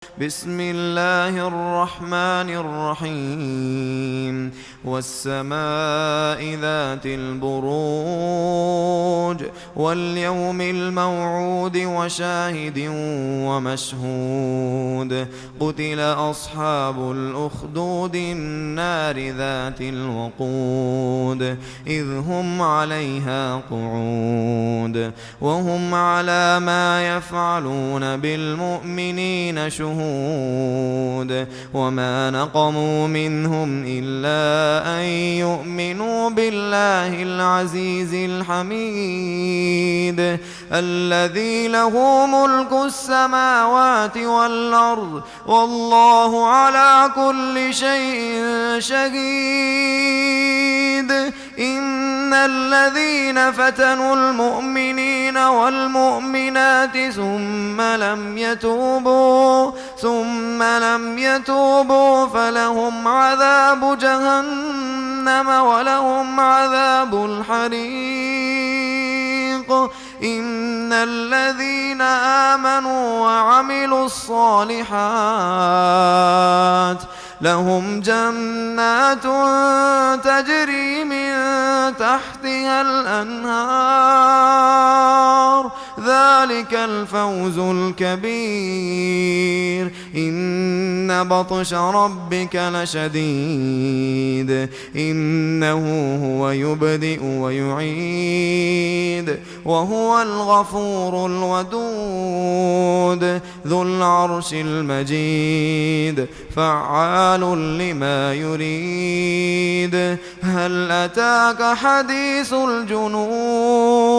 بسم الله الرحمن الرحيم والسماء ذات البروج واليوم الموعود وشاهد ومشهود قتل أصحاب الأخدود النار ذات الوقود إذ هم عليها قعود وهم على ما يفعلون بالمؤمنين شهود وما نقموا منهم إلا أن يؤمنوا بالله العزيز الحميد الذي له ملك السماوات والأرض والله على كل شيء شهيد إن الذين فتنوا المؤمنين والمؤمنات ثم لم يتوبوا فلهم عذاب جهنم ولهم عذاب الحريق إن الذين آمنوا وعملوا الصالحات لهم جنات تجري من تحتها الأنهار ذلك الفوز الكبير إن بطش ربك لشديد إنه هو يبدئ ويعيد وهو الغفور الودود ذو العرش المجيد فعال لما يريد هل أتاك حديث الجنود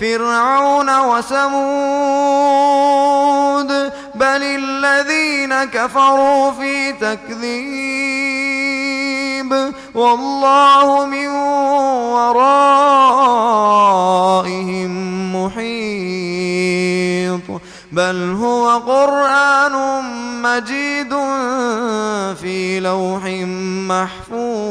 فرعون وثمود بل الذين كفروا في تكذيب والله من ورائهم محيط بل هو قرآن مجيد في لوح محفوظ